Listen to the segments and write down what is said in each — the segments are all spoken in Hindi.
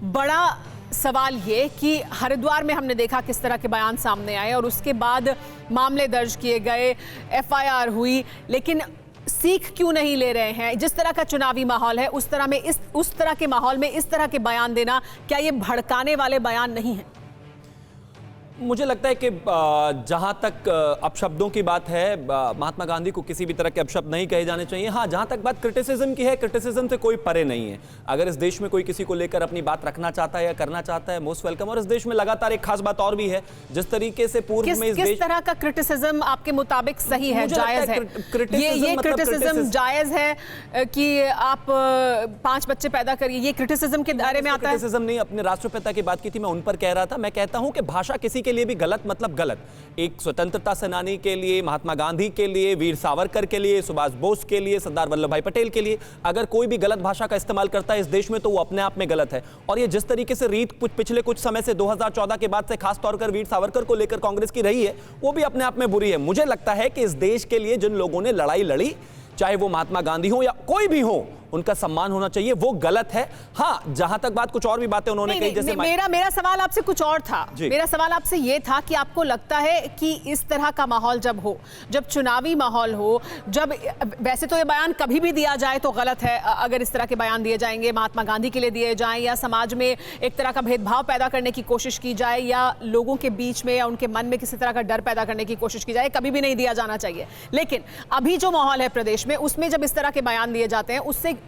बड़ा सवाल ये कि हरिद्वार में हमने देखा किस तरह के बयान सामने आए और उसके बाद मामले दर्ज किए गए, एफआईआर हुई, लेकिन सीख क्यों नहीं ले रहे हैं? जिस तरह का चुनावी माहौल है उस तरह के माहौल में इस तरह के बयान देना, क्या ये भड़काने वाले बयान नहीं है? मुझे लगता है कि जहां तक अपशब्दों की बात है, महात्मा गांधी को किसी भी तरह के अपशब्द नहीं कहे जाने चाहिए। हाँ, जहां तक बात क्रिटिसिज्म की है, क्रिटिसिज्म से कोई परे नहीं है। अगर इस देश में कोई किसी को लेकर अपनी बात रखना चाहता है या करना चाहता है, मोस्ट वेलकम। और इस देश में लगातार एक खास बात और भी है, जिस तरीके से पूर्व में किस तरह का क्रिटिसिज्म आपके मुताबिक सही है, जायज है? ये क्रिटिसिज्म जायज है कि आप 5 बच्चे पैदा करिए, ये क्रिटिसिज्म के दायरे में आता है? क्रिटिसिज्म नहीं, अपने राष्ट्रपिता की बात की थी, मैं उन पर कह रहा था। मैं कहता हूं कि भाषा किसी के लिए भी गलत मतलब गलत। एक स्वतंत्रता सेनानी के लिए, महात्मा गांधी के लिए, वीर सावरकर के लिए, सुभाष बोस के लिए, सरदार वल्लभ भाई पटेल के लिए, अगर कोई भी गलत भाषा का इस्तेमाल करता है इस देश में तो वो अपने आप में गलत है। और ये जिस तरीके से रीत पिछले कुछ समय से 2014 के बाद से खास तौर पर वीर सावरकर को लेकर कांग्रेस की रही है, वो भी अपने आप में बुरी है। मुझे लगता है कि इस देश के लिए जिन लोगों ने लड़ाई लड़ी, चाहे वो महात्मा गांधी हो या कोई भी हो, उनका सम्मान होना चाहिए। वो गलत है। हाँ, जहां तक बात, कुछ और भी बातें उन्होंने कही, जैसे मेरा सवाल आपसे कुछ और था। मेरा सवाल आपसे ये था कि आपको लगता है कि इस तरह का माहौल जब हो, जब चुनावी माहौल हो, जब वैसे तो ये बयान कभी भी दिया जाए तो गलत है, अगर इस तरह के बयान दिए जाएंगे, महात्मा गांधी के लिए दिए जाएं या समाज में एक तरह का भेदभाव पैदा करने की कोशिश की जाए या लोगों के बीच में या उनके मन में किसी तरह का डर पैदा करने की कोशिश की जाए, कभी भी नहीं दिया जाना चाहिए। लेकिन अभी जो माहौल है प्रदेश में, उसमें जब इस तरह के बयान दिए जाते हैं,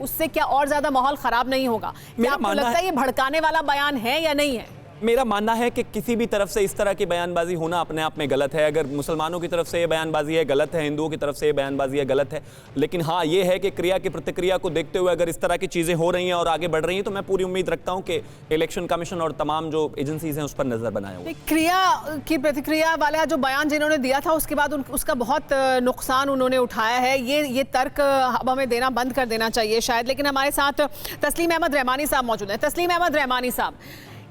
उससे क्या और ज्यादा माहौल खराब नहीं होगा? क्या आपको लगता है ये भड़काने वाला बयान है या नहीं है? मेरा मानना है कि किसी भी तरफ से इस तरह की बयानबाजी होना अपने आप में गलत है। अगर मुसलमानों की तरफ से ये बयानबाजी है, गलत है। हिंदुओं की तरफ से ये बयानबाजी है, गलत है। लेकिन हाँ, ये है कि क्रिया की प्रतिक्रिया को देखते हुए अगर इस तरह की चीज़ें हो रही हैं और आगे बढ़ रही हैं, तो मैं पूरी उम्मीद रखता हूं कि इलेक्शन कमीशन और तमाम जो एजेंसीज हैं उस पर नजर बनाया हुआ। क्रिया की प्रतिक्रिया वाला जो बयान जिन्होंने दिया था, उसके बाद उसका बहुत नुकसान उन्होंने उठाया है। ये तर्क अब हमें देना बंद कर देना चाहिए शायद। लेकिन हमारे साथ तस्लीम अहमद रहमानी साहब मौजूद हैं। तस्लीम अहमद रहमानी साहब,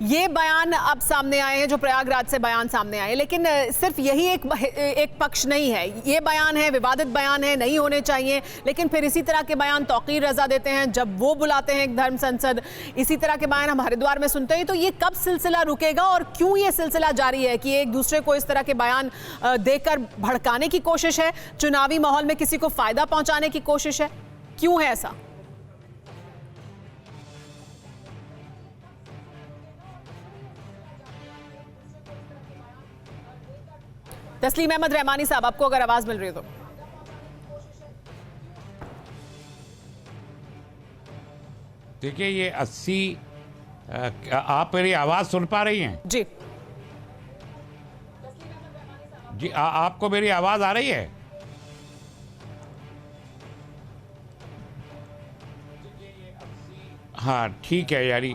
ये बयान अब सामने आए हैं, जो प्रयागराज से बयान सामने आए, लेकिन सिर्फ यही एक पक्ष नहीं है। ये बयान है, विवादित बयान है, नहीं होने चाहिए, लेकिन फिर इसी तरह के बयान तौकीर रजा देते हैं जब वो बुलाते हैं एक धर्म संसद। इसी तरह के बयान हम हरिद्वार में सुनते हैं। तो ये कब सिलसिला रुकेगा और क्यों ये सिलसिला जारी है कि एक दूसरे को इस तरह के बयान देकर भड़काने की कोशिश है, चुनावी माहौल में किसी को फायदा पहुंचाने की कोशिश है? क्यों है ऐसा? तस्लीम अहमद रहमानी साहब, आपको अगर आवाज मिल रही हो तो। देखिए, ये 80 आप मेरी आवाज सुन पा रही हैं? जी जी, आपको मेरी आवाज आ रही है? हाँ, ठीक है। यानी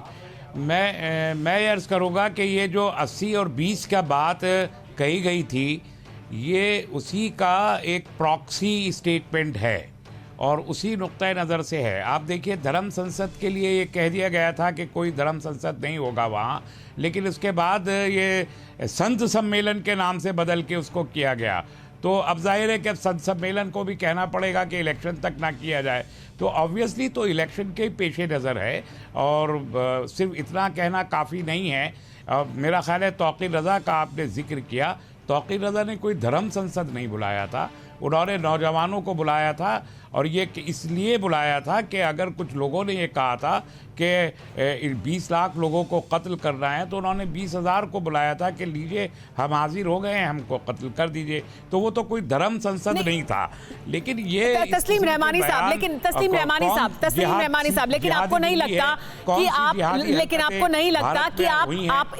मैं ये अर्ज करूँगा कि ये जो 80 और 20 का बात कही गई थी, ये उसी का एक प्रॉक्सी स्टेटमेंट है और उसी नुक्ता नज़र से है। आप देखिए, धर्म संसद के लिए ये कह दिया गया था कि कोई धर्म संसद नहीं होगा वहाँ, लेकिन उसके बाद ये संत सम्मेलन के नाम से बदल के उसको किया गया। तो अब जाहिर है कि अब संत सम्मेलन को भी कहना पड़ेगा कि इलेक्शन तक ना किया जाए। तो ऑब्वियसली तो इलेक्शन के पेशे नज़र है और सिर्फ इतना कहना काफ़ी नहीं है। मेरा ख्याल है तौकीर रज़ा का आपने जिक्र किया, तौकीर रज़ा ने कोई धर्म संसद नहीं बुलाया था, उन्होंने नौजवानों को बुलाया था। और ये इसलिए बुलाया था कि अगर कुछ लोगों ने ये कहा था कि 20 लाख लोगों को कत्ल करना है, तो उन्होंने 20,000 को बुलाया था कि लीजिए हम हाजिर हो गए हैं, हमको कत्ल कर दीजिए। तो वो तो कोई धर्म संसद नहीं था। लेकिन ये तस्लीम रहमानी साहब, लेकिन तस्लीम रहमानी साहब, लेकिन आपको नहीं लगता कि आप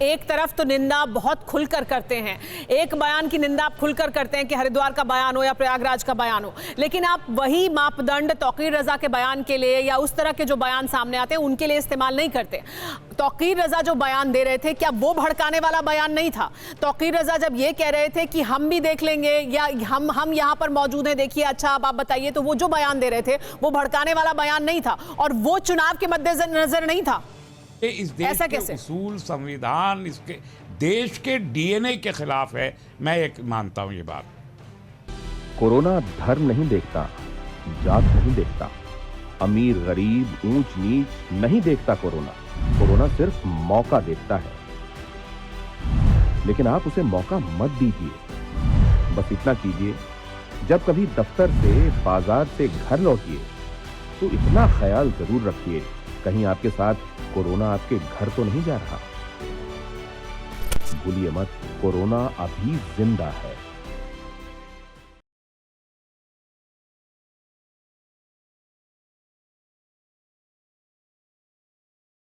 एक तरफ तो निंदा बहुत खुलकर करते हैं, एक बयान की निंदा आप खुलकर करते हैं कि हरिद्वार का बयान हो या प्रयागराज का बयान हो, लेकिन आप वही मापदंड तौकीर रजा के बयान के लिए या उस तरह के जो बयान सामने आते हैं उनके लिए इस्तेमाल नहीं करते। तौकीर रजा जो बयान दे रहे थे, क्या वो भड़काने वाला बयान नहीं था? तौकीर रजा जब ये कह रहे थे कि हम भी देख लेंगे या हम यहाँ पर मौजूद हैं, देखिए अच्छा अब आप बताइए, तो वो जो बयान दे रहे थे वो भड़काने वाला बयान नहीं था और वो चुनाव के मद्देनजर नहीं था। इस देश के उसूल, संविधान, इसके देश के डीएनए के खिलाफ है। मैं एक मानता हूँ ये बात। कोरोना धर्म नहीं देखता, जात नहीं देखता, अमीर गरीब ऊंच नीच नहीं देखता कोरोना। कोरोना सिर्फ मौका देखता है, लेकिन आप उसे मौका मत दीजिए। बस इतना कीजिए, जब कभी दफ्तर से, बाजार से घर लौटिए तो इतना ख्याल जरूर रखिए कहीं आपके साथ कोरोना आपके घर तो नहीं जा रहा। भूलिए मत, कोरोना अभी जिंदा है।